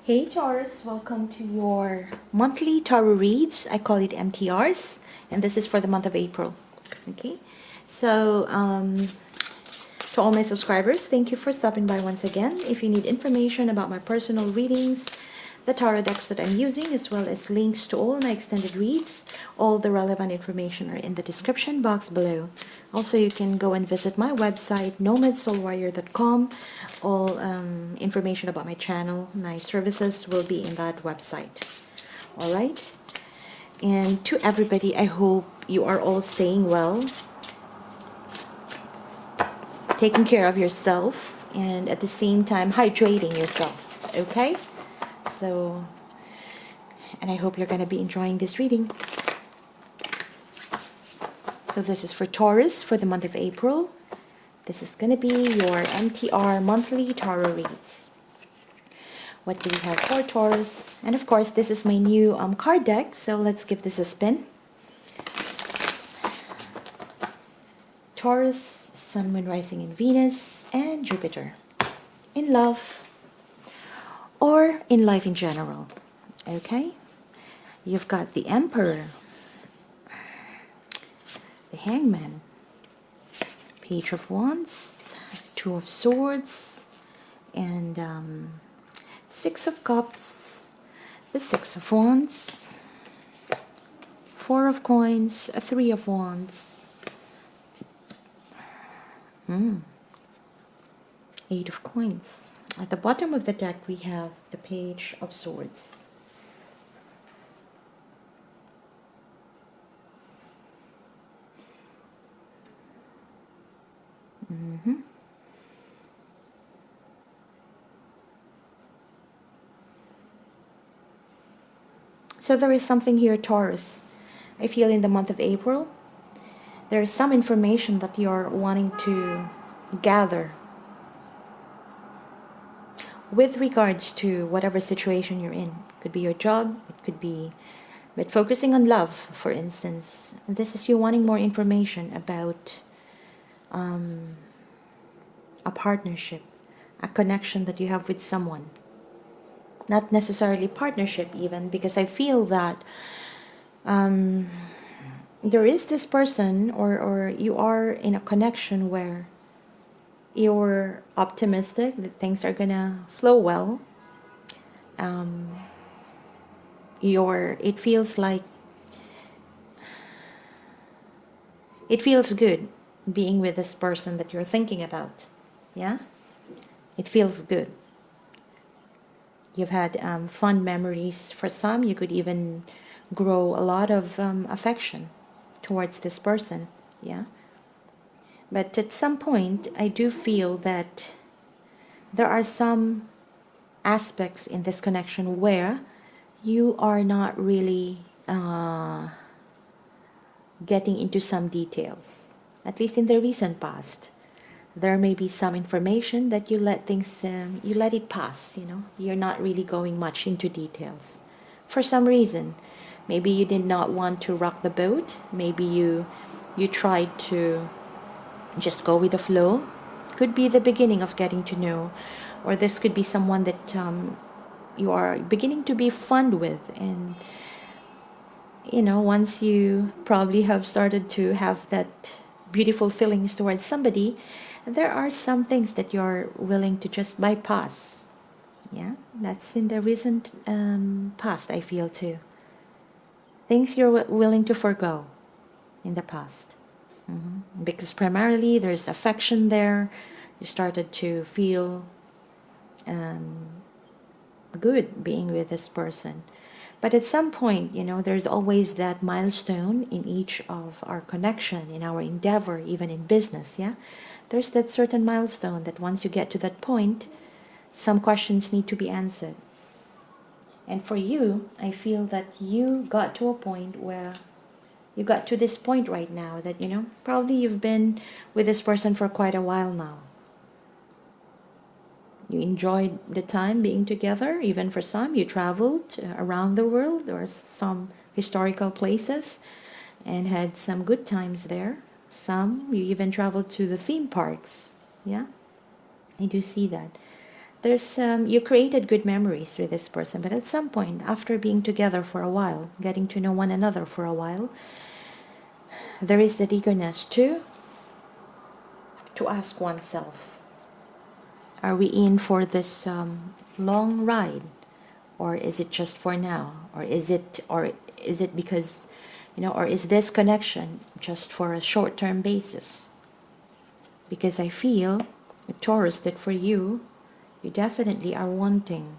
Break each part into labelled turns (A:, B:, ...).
A: Hey Taurus, welcome to your monthly tarot reads. I call it MTRs, and this is for the month of April. Okay, so to all my subscribers, thank you for stopping by once again. If you need information about my personal readings, the tarot decks that I'm using, as well as links to all my extended reads, all the relevant information are in the description box below. Also, you can go and visit my website, NomadSoulWarrior.com. All information about my channel, my services will be in that website. Alright? And to everybody, I hope you are all staying well, taking care of yourself, and at the same time hydrating yourself. Okay? So, and I hope you're going to be enjoying this reading. So this is for Taurus for the month of April. This is going to be your MTR monthly tarot reads. What do we have for Taurus? And of course, this is my new card deck, so let's give this a spin. Taurus, Sun, Moon, Rising in Venus, and Jupiter. In love, or in life in general. Okay? You've got the Emperor, the Hangman, Page of Wands, Two of Swords, and Six of Cups, the Six of Wands, Four of Coins, a Three of Wands, Eight of Coins. At the bottom of the deck, we have the Page of Swords. So there is something here, Taurus. I feel in the month of April, there is some information that you're wanting to gather with regards to whatever situation you're in. It could be your job, it could be, but focusing on love, for instance. And this is you wanting more information about a partnership, a connection that you have with someone. Not necessarily partnership even, because I feel that there is this person or you are in a connection where you're optimistic that things are gonna flow well. It feels like it feels good being with this person that you're thinking about. Yeah, it feels good. You've had fun memories. For some, you could even grow a lot of affection towards this person. Yeah. But at some point, I do feel that there are some aspects in this connection where you are not really getting into some details, at least in the recent past. There may be some information that you let things, you let it pass, you know. You're not really going much into details. For some reason, maybe you did not want to rock the boat. Maybe you tried to just go with the flow. Could be the beginning of getting to know, or this could be someone that you are beginning to be fond with, and you know, once you probably have started to have that beautiful feelings towards somebody, there are some things that you're willing to just bypass. Yeah, that's in the recent past, I feel too. Things you're willing to forego in the past. Because primarily there's affection there. You started to feel good being with this person. But at some point, you know, there's always that milestone in each of our connection, in our endeavor, even in business, yeah? There's that certain milestone that once you get to that point, some questions need to be answered. And for you, I feel that you got to a point where you got to this point right now that, you know, probably you've been with this person for quite a while now. You enjoyed the time being together. Even for some, you traveled around the world or some historical places and had some good times there. Some, you even traveled to the theme parks. Yeah, I do see that. there's you created good memories with this person, but at some point, after being together for a while, getting to know one another for a while, there is that eagerness to ask oneself, are we in for this long ride, or is it just for now, or is it because, or is this connection just for a short-term basis? Because I feel, Taurus, that for you, you definitely are wanting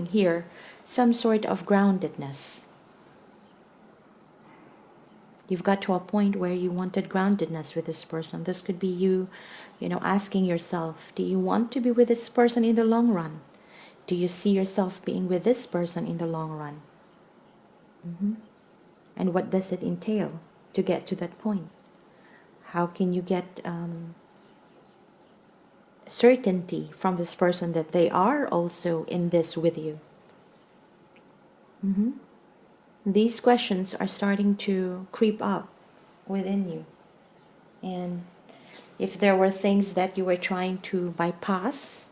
A: here some sort of groundedness. You've got to a point where you wanted groundedness with this person. This could be you, asking yourself, do you want to be with this person in the long run? Do you see yourself being with this person in the long run? And what does it entail to get to that point? How can you get certainty from this person that they are also in this with you? These questions are starting to creep up within you. And if there were things that you were trying to bypass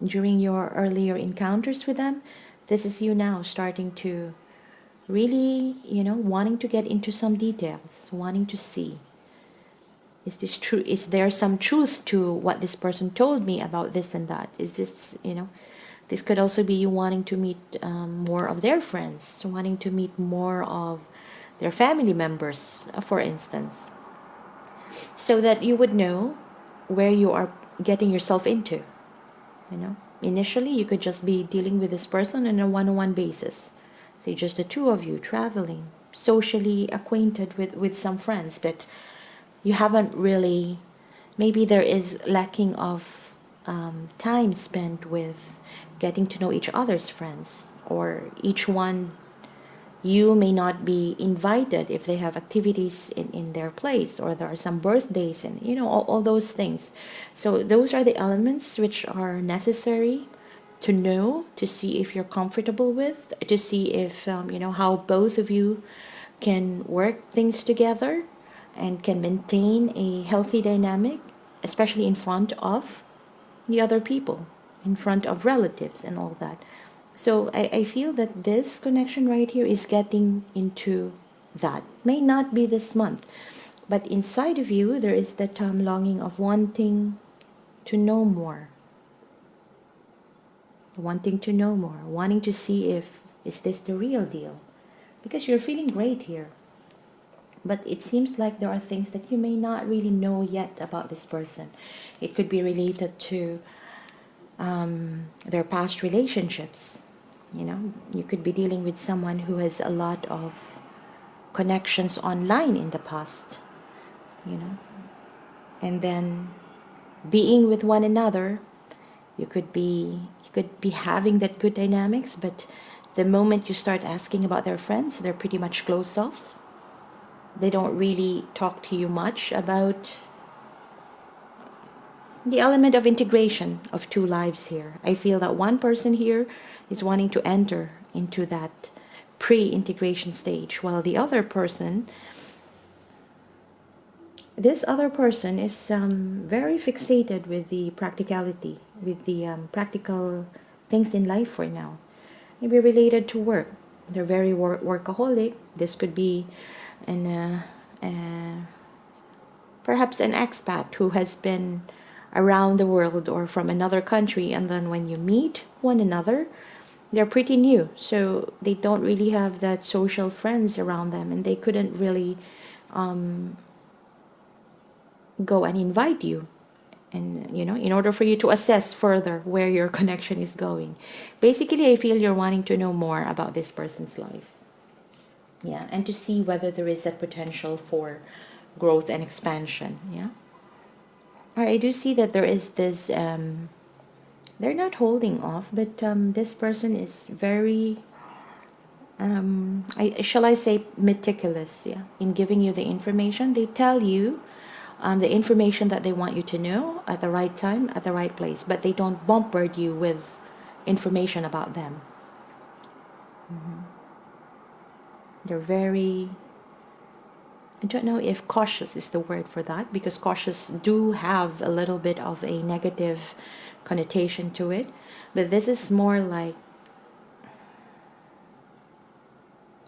A: during your earlier encounters with them, this is you now starting to really, wanting to get into some details, wanting to see, is this true? Is there some truth to what this person told me about this and that? Is this, this could also be you wanting to meet more of their friends, wanting to meet more of their family members, for instance, so that you would know where you are getting yourself into. Initially, you could just be dealing with this person on a one-on-one basis. Say just the two of you traveling, socially acquainted with some friends, but you haven't really, maybe there is lacking of time spent with getting to know each other's friends, or each one, you may not be invited if they have activities in their place, or there are some birthdays and all those things. So those are the elements which are necessary to know, to see if you're comfortable with, to see if how both of you can work things together and can maintain a healthy dynamic, especially in front of the other people, in front of relatives and all that. So I feel that this connection right here is getting into that. May not be this month, but inside of you there is that longing of wanting to know more. Wanting to know more, wanting to see if, is this the real deal? Because you're feeling great here. But it seems like there are things that you may not really know yet about this person. It could be related to their past relationships. You could be dealing with someone who has a lot of connections online in the past, and then being with one another, you could be having that good dynamics, but the moment you start asking about their friends, they're pretty much closed off. They don't really talk to you much about the element of integration of two lives here. I feel that one person here is wanting to enter into that pre-integration stage, while the other person, this other person is very fixated with the practicality, with the practical things in life for now. Maybe related to work. They're very workaholic. This could be perhaps an expat who has been around the world or from another country, and then when you meet one another, they're pretty new, so they don't really have that social friends around them, and they couldn't really go and invite you, and in order for you to assess further where your connection is going. Basically, I feel you're wanting to know more about this person's life, and to see whether there is that potential for growth and expansion. I do see that there is this they're not holding off, but this person is very shall I say meticulous, in giving you the information. They tell you the information that they want you to know at the right time, at the right place, but they don't bombard you with information about them. They're very I don't know if cautious is the word for that, because cautious do have a little bit of a negative connotation to it, but this is more like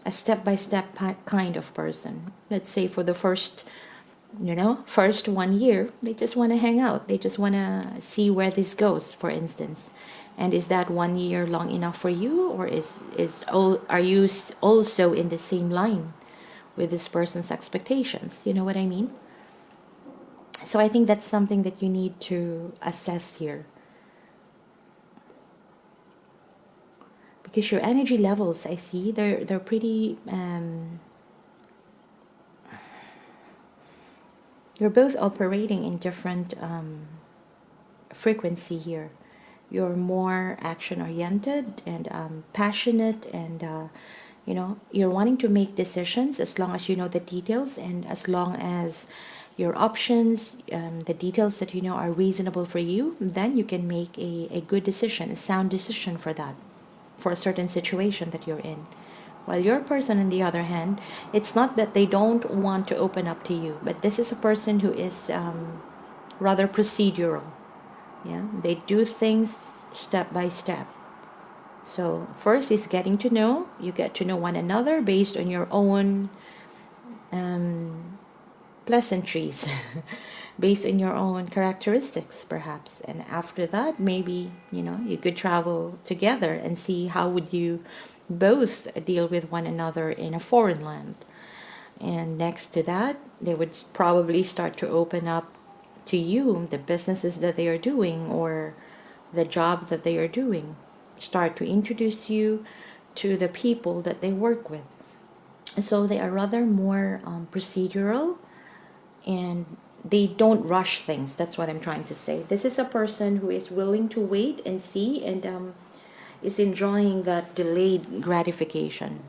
A: a step-by-step kind of person. Let's say for the first, first 1 year, they just want to hang out. They just want to see where this goes, for instance. And is that 1 year long enough for you, or are you also in the same line with this person's expectations? You know what I mean? So I think that's something that you need to assess here. Because your energy levels, I see, they're pretty you're both operating in different frequency here. You're more action oriented and passionate, and you're wanting to make decisions as long as you know the details, and as long as your options, the details that you know are reasonable for you, then you can make a good decision, a sound decision for that, for a certain situation that you're in. While your person, on the other hand, it's not that they don't want to open up to you, but this is a person who is rather procedural. Yeah, they do things step by step. So first is getting to know. You get to know one another based on your own pleasantries, based on your own characteristics, perhaps. And after that, maybe you could travel together and see how would you both deal with one another in a foreign land. And next to that, they would probably start to open up to you the businesses that they are doing, or the job that they are doing. Start to introduce you to the people that they work with. So they are rather more procedural, and they don't rush things. That's what I'm trying to say. This is a person who is willing to wait and see, and is enjoying that delayed gratification.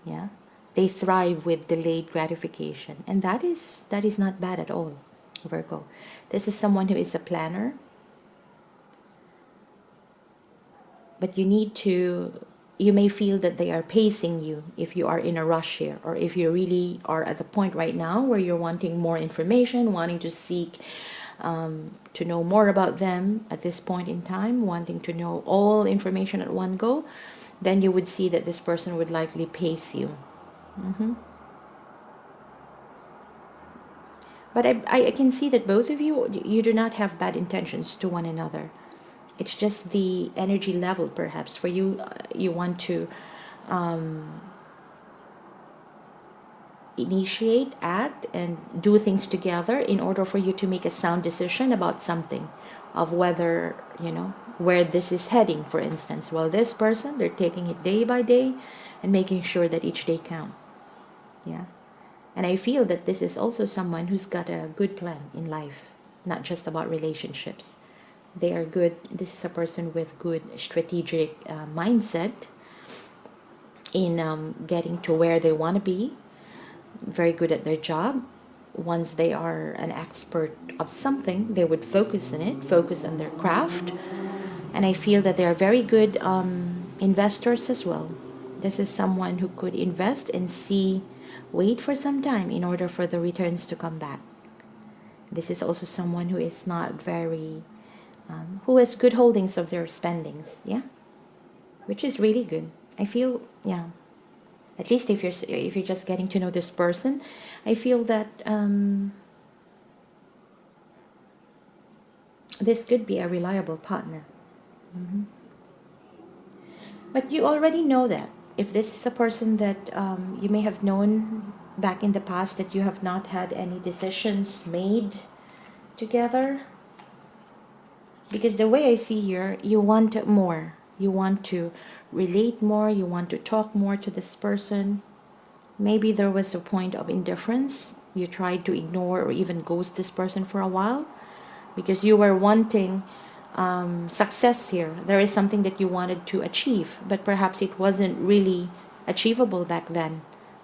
A: Yeah, they thrive with delayed gratification, and that is not bad at all, Virgo. This is someone who is a planner, but you may feel that they are pacing you if you are in a rush here, or if you really are at the point right now where you're wanting more information, wanting to seek to know more about them at this point in time, wanting to know all information at one go, then you would see that this person would likely pace you. But I can see that both of you do not have bad intentions to one another. It's just the energy level, perhaps. For you, you want to initiate, act, and do things together in order for you to make a sound decision about something, of whether, where this is heading, for instance. Well, this person, they're taking it day by day and making sure that each day counts. Yeah. And I feel that this is also someone who's got a good plan in life, not just about relationships. They are good. This is a person with good strategic mindset in getting to where they want to be. Very good at their job. Once they are an expert of something, they would focus on it, focus on their craft. And I feel that they are very good investors as well. This is someone who could invest and wait for some time in order for the returns to come back. This is also someone who is not very, who has good holdings of their spendings, yeah, which is really good. I feel, yeah, at least if you're just getting to know this person, I feel that this could be a reliable partner. But you already know that. If this is a person that you may have known back in the past, that you have not had any decisions made together, because the way I see here, you want more. You want to relate more. You want to talk more to this person. Maybe there was a point of indifference. You tried to ignore or even ghost this person for a while because you were wanting success here. There is something that you wanted to achieve, but perhaps it wasn't really achievable back then.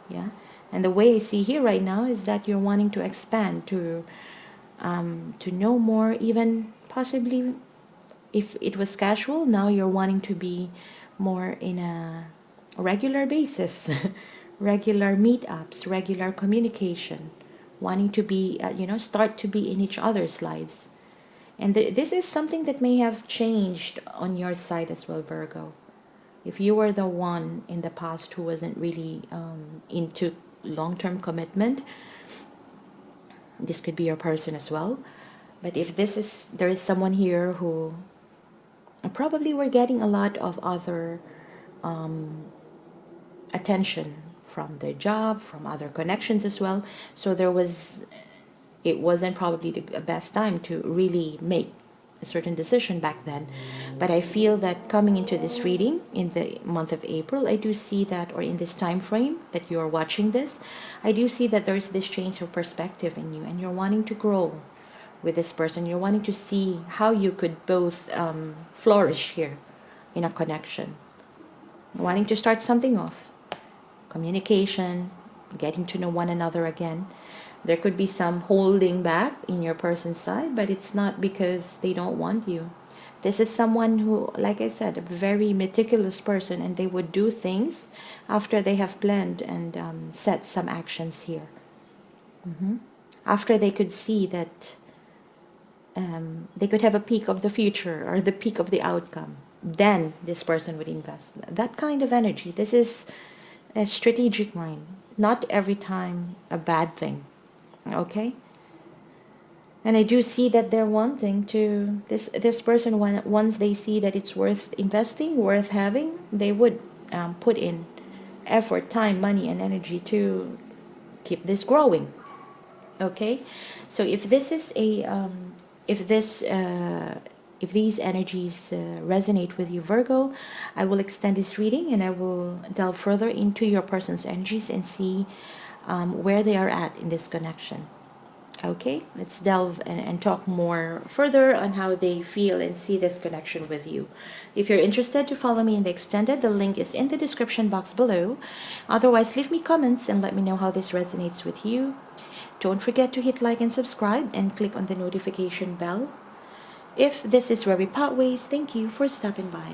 A: Yeah. And the way I see here right now is that you're wanting to expand, to know more, even possibly if it was casual, now you're wanting to be more in a regular basis, regular meetups, regular communication, wanting to be, start to be in each other's lives. And this is something that may have changed on your side as well, Virgo. If you were the one in the past who wasn't really into long-term commitment, this could be your person as well. But if there is someone here who probably were getting a lot of other attention from their job, from other connections as well. So it wasn't probably the best time to really make a certain decision back then. But I feel that coming into this reading in the month of April, I do see that, or in this time frame that you are watching this, I do see that there's this change of perspective in you, and you're wanting to grow with this person. You're wanting to see how you could both flourish here in a connection. Wanting to start something off. Communication, getting to know one another again. There could be some holding back in your person's side, but it's not because they don't want you. This is someone who, like I said, a very meticulous person, and they would do things after they have planned and set some actions here. After they could see that they could have a peek of the future or the peek of the outcome, then this person would invest. That kind of energy. This is a strategic mind. Not every time a bad thing. Okay? And I do see that they're wanting to, this person, once they see that it's worth investing, worth having, they would put in effort, time, money, and energy to keep this growing. Okay? So if this is a, if these energies resonate with you, Virgo, I will extend this reading and I will delve further into your person's energies and see where they are at in this connection. Okay, let's delve and talk more further on how they feel and see this connection with you. If you're interested to follow me in the extended, the link is in the description box below. Otherwise, leave me comments and let me know how this resonates with you. Don't forget to hit like and subscribe and click on the notification bell. If this is where we part ways, thank you for stopping by.